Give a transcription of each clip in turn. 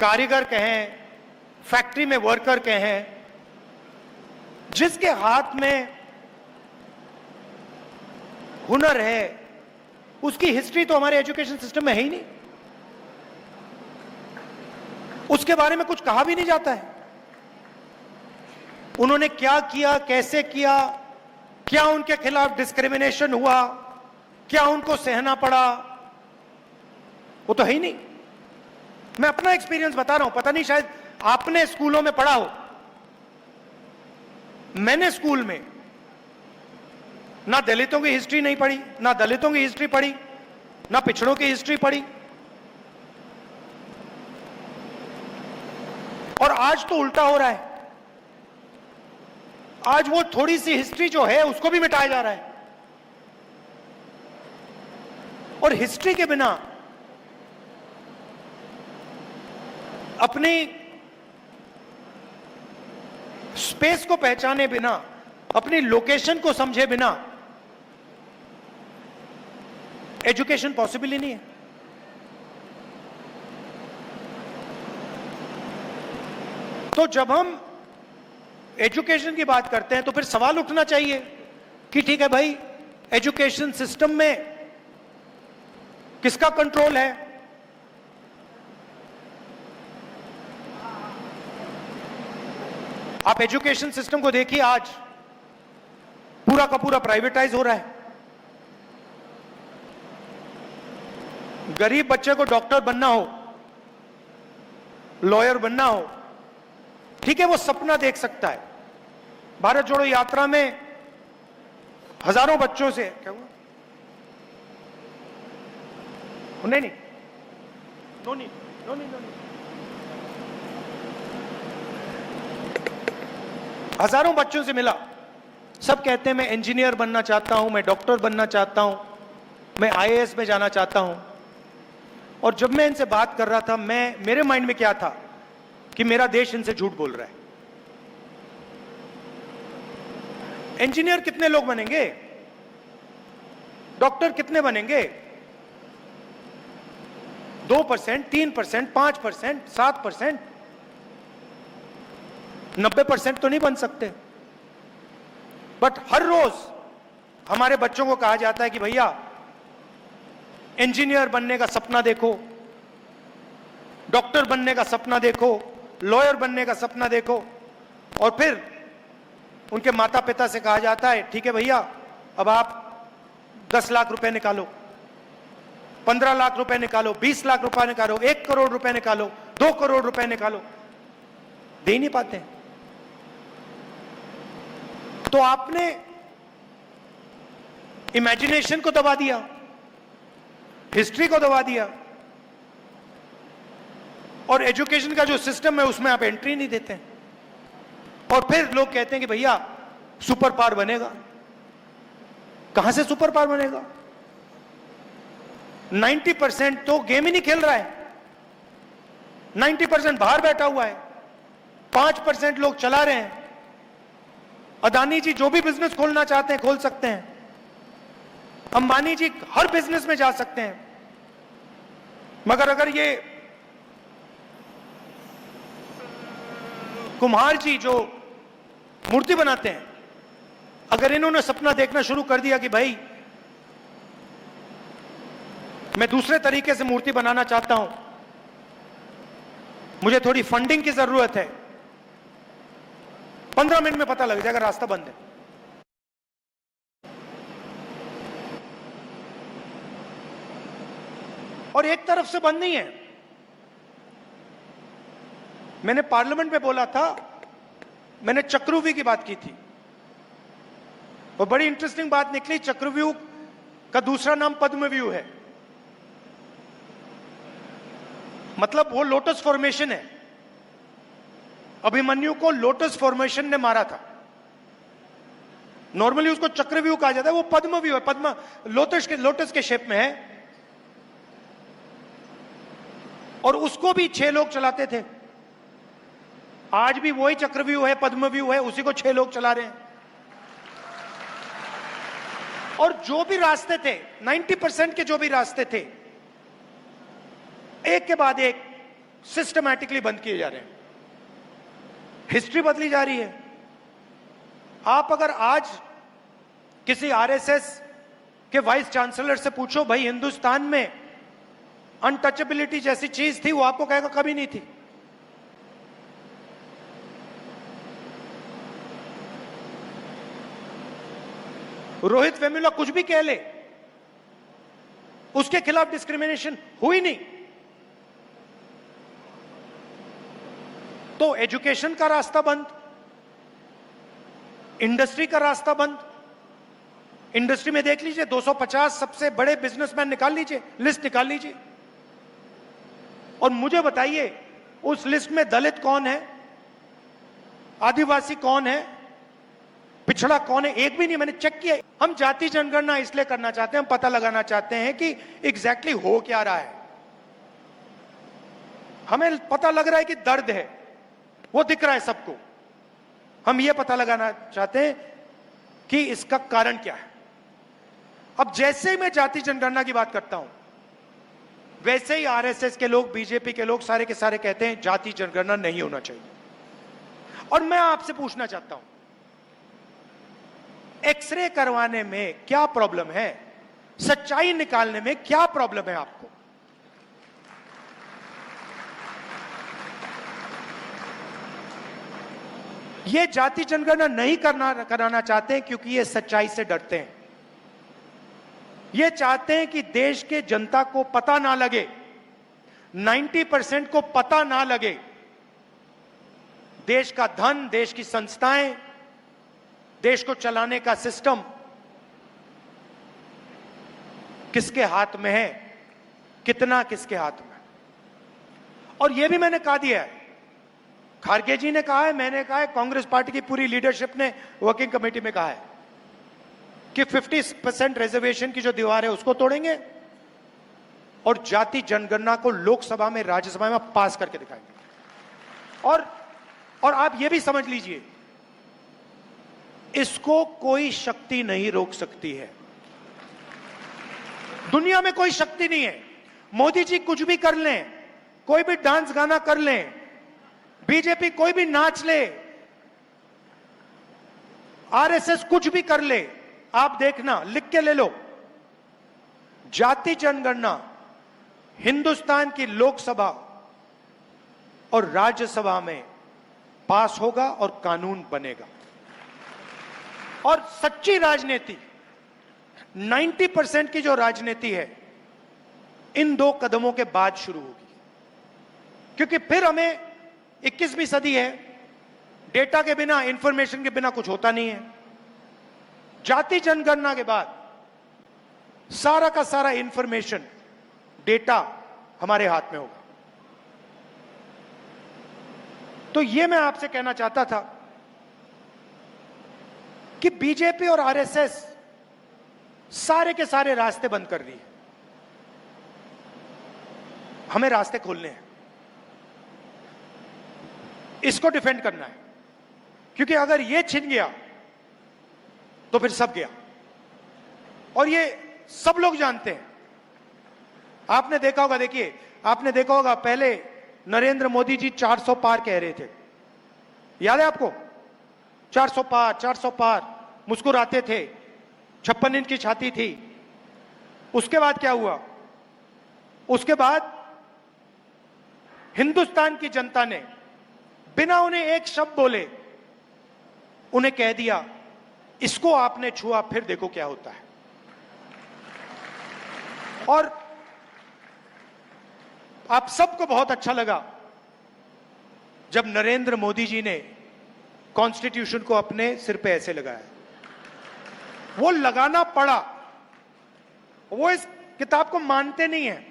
कारीगर कहें, फैक्ट्री में वर्कर कहें, जिसके हाथ में हुनर है, उसकी हिस्ट्री तो हमारे एजुकेशन सिस्टम में है ही नहीं। उसके बारे में कुछ कहा भी नहीं जाता है। उन्होंने क्या किया, कैसे किया, क्या उनके खिलाफ डिस्क्रिमिनेशन हुआ, क्या उनको सहना पड़ा, वो तो है ही नहीं। मैं अपना एक्सपीरियंस बता रहा हूं, पता नहीं शायद आपने स्कूलों में पढ़ा हो। मैंने स्कूल में ना दलितों की हिस्ट्री नहीं पढ़ी, ना दलितों की हिस्ट्री पढ़ी, ना पिछड़ों की हिस्ट्री पढ़ी। और आज तो उल्टा हो रहा है। आज वो थोड़ी सी हिस्ट्री जो है उसको भी मिटाया जा रहा है। और हिस्ट्री के बिना, अपनी स्पेस को पहचाने बिना, अपनी लोकेशन को समझे बिना एजुकेशन पॉसिबल ही नहीं है। तो जब हम एजुकेशन की बात करते हैं तो फिर सवाल उठना चाहिए कि ठीक है भाई, एजुकेशन सिस्टम में किसका कंट्रोल है? आप एजुकेशन सिस्टम को देखिए, आज पूरा का पूरा प्राइवेटाइज हो रहा है। गरीब बच्चे को डॉक्टर बनना हो, लॉयर बनना हो, ठीक है, वो सपना देख सकता है। भारत जोड़ो यात्रा में हजारों बच्चों से, क्या हुआ? नहीं नहीं, नो नहीं, नो नहीं, नो नहीं। हजारों बच्चों से मिला, सब कहते हैं मैं इंजीनियर बनना चाहता हूं, मैं डॉक्टर बनना चाहता हूं, मैं आईएएस में जाना चाहता हूं। और जब मैं इनसे बात कर रहा था, मेरे माइंड में क्या था कि मेरा देश इनसे झूठ बोल रहा है। इंजीनियर कितने लोग बनेंगे? डॉक्टर कितने बनेंगे? 2%, 3%, 5%, 7%, 90% तो नहीं बन सकते। बट हर रोज हमारे बच्चों को कहा जाता है कि भैया इंजीनियर बनने का सपना देखो, डॉक्टर बनने का सपना देखो, लॉयर बनने का सपना देखो। और फिर उनके माता पिता से कहा जाता है ठीक है भैया, अब आप 10 लाख रुपए निकालो, 15 लाख रुपए निकालो, 20 लाख रुपए निकालो, 1 करोड़ रुपए निकालो, 2 करोड़ रुपए निकालो। दे नहीं पाते। तो आपने इमेजिनेशन को दबा दिया, हिस्ट्री को दबा दिया, और एजुकेशन का जो सिस्टम है उसमें आप एंट्री नहीं देते। और फिर लोग कहते हैं कि भैया सुपर पावर बनेगा। कहां से सुपर पावर बनेगा? 90% तो गेम ही नहीं खेल रहा है, 90% बाहर बैठा हुआ है, 5% लोग चला रहे हैं। अदानी जी जो भी बिजनेस खोलना चाहते हैं खोल सकते हैं, अंबानी जी हर बिजनेस में जा सकते हैं। मगर अगर ये कुम्हार जी जो मूर्ति बनाते हैं, अगर इन्होंने सपना देखना शुरू कर दिया कि भाई मैं दूसरे तरीके से मूर्ति बनाना चाहता हूं, मुझे थोड़ी फंडिंग की जरूरत है, 15 मिनट में पता लग जाएगा रास्ता बंद है। और एक तरफ से बंद नहीं है। मैंने पार्लियामेंट में बोला था, मैंने चक्रव्यूह की बात की थी, और बड़ी इंटरेस्टिंग बात निकली। चक्रव्यूह का दूसरा नाम पद्मव्यूह है, मतलब वो लोटस फॉर्मेशन है। अभिमन्यु को लोटस फॉर्मेशन ने मारा था। नॉर्मली उसको चक्रव्यूह कहा जाता है, वो पद्मव्यूह है, पद्म लोटस के शेप में है। और उसको भी 6 लोग चलाते थे। आज भी वही चक्रव्यूह है, पद्मव्यूह है, उसी को 6 लोग चला रहे हैं। और जो भी रास्ते थे, 90% के जो भी रास्ते थे, एक के बाद एक सिस्टमैटिकली बंद किए जा रहे हैं। हिस्ट्री बदली जा रही है। आप अगर आज किसी आरएसएस के वाइस चांसलर से पूछो, भाई हिंदुस्तान में अनटचेबिलिटी जैसी चीज थी, वो आपको कहेगा कभी नहीं थी। रोहित वेमुला कुछ भी कह ले, उसके खिलाफ डिस्क्रिमिनेशन हुई नहीं। तो एजुकेशन का रास्ता बंद, इंडस्ट्री का रास्ता बंद। इंडस्ट्री में देख लीजिए, 250 सबसे बड़े बिजनेसमैन निकाल लीजिए, लिस्ट निकाल लीजिए, और मुझे बताइए उस लिस्ट में दलित कौन है, आदिवासी कौन है, पिछड़ा कौन है? एक भी नहीं। मैंने चेक किया। हम जाति जनगणना इसलिए करना चाहते हैं, हम पता लगाना चाहते हैं कि एग्जैक्टली हो क्या रहा है। हमें पता लग रहा है कि दर्द है, वो दिख रहा है सबको। हम ये पता लगाना चाहते हैं कि इसका कारण क्या है। अब जैसे ही मैं जाति जनगणना की बात करता हूं, वैसे ही आरएसएस के लोग, बीजेपी के लोग सारे के सारे कहते हैं जाति जनगणना नहीं होना चाहिए। और मैं आपसे पूछना चाहता हूं, एक्सरे करवाने में क्या प्रॉब्लम है? सच्चाई निकालने में क्या प्रॉब्लम है आपको? ये जाति जनगणना नहीं कराना चाहते हैं क्योंकि ये सच्चाई से डरते हैं। ये चाहते हैं कि देश के जनता को पता ना लगे, 90% को पता ना लगे, देश का धन, देश की संस्थाएं, देश को चलाने का सिस्टम किसके हाथ में है, कितना किसके हाथ में। और यह भी मैंने कहा दिया है, खारगे जी ने कहा है, मैंने कहा है, कांग्रेस पार्टी की पूरी लीडरशिप ने वर्किंग कमेटी में कहा है कि 50% रिजर्वेशन की जो दीवार है उसको तोड़ेंगे और जाति जनगणना को लोकसभा में, राज्यसभा में पास करके दिखाएंगे। और आप यह भी समझ लीजिए, इसको कोई शक्ति नहीं रोक सकती है। दुनिया में कोई शक्ति नहीं है। मोदी जी कुछ भी कर लें, कोई भी डांस गाना कर लें, बीजेपी कोई भी नाच ले, आरएसएस कुछ भी कर ले, आप देखना, लिख के ले लो, जाति जनगणना हिंदुस्तान की लोकसभा और राज्यसभा में पास होगा और कानून बनेगा। और सच्ची राजनीति, 90% की जो राजनीति है, इन दो कदमों के बाद शुरू होगी। क्योंकि फिर हमें 21वीं सदी है, डेटा के बिना, इंफॉर्मेशन के बिना कुछ होता नहीं है। जाति जनगणना के बाद सारा का सारा इंफॉर्मेशन, डेटा हमारे हाथ में होगा। तो यह मैं आपसे कहना चाहता था कि बीजेपी और आरएसएस सारे के सारे रास्ते बंद कर दिए। हमें रास्ते खोलने हैं, इसको डिफेंड करना है। क्योंकि अगर यह छिन गया तो फिर सब गया, और ये सब लोग जानते हैं। आपने देखा होगा, देखिए, आपने देखा होगा, पहले नरेंद्र मोदी जी 400 पार कह रहे थे, याद है आपको? 400 पार, 400 पार, मुस्कुराते थे, 56 इंच की छाती थी। उसके बाद क्या हुआ? उसके बाद हिंदुस्तान की जनता ने बिना उन्हें एक शब्द बोले उन्हें कह दिया, इसको आपने छुआ, फिर देखो क्या होता है। और आप सबको बहुत अच्छा लगा जब नरेंद्र मोदी जी ने कॉन्स्टिट्यूशन को अपने सिर पे ऐसे लगाया। वो लगाना पड़ा, वो इस किताब को मानते नहीं है।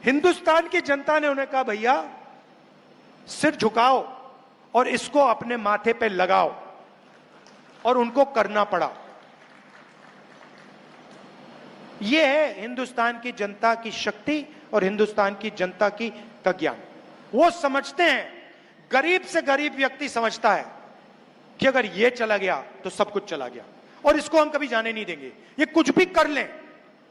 हिंदुस्तान की जनता ने उन्हें कहा, भैया सिर झुकाओ और इसको अपने माथे पे लगाओ, और उनको करना पड़ा। यह है हिंदुस्तान की जनता की शक्ति और हिंदुस्तान की जनता का ज्ञान। वो समझते हैं, गरीब से गरीब व्यक्ति समझता है कि अगर यह चला गया तो सब कुछ चला गया, और इसको हम कभी जाने नहीं देंगे। ये कुछ भी कर लें,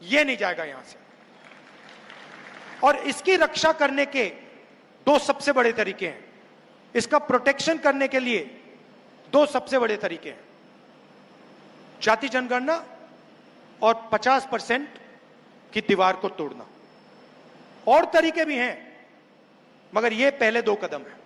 यह नहीं जाएगा यहां से। और इसकी रक्षा करने के दो सबसे बड़े तरीके हैं। इसका प्रोटेक्शन करने के लिए दो सबसे बड़े तरीके हैं, जाति जनगणना और 50% की दीवार को तोड़ना। और तरीके भी हैं, मगर ये पहले दो कदम हैं।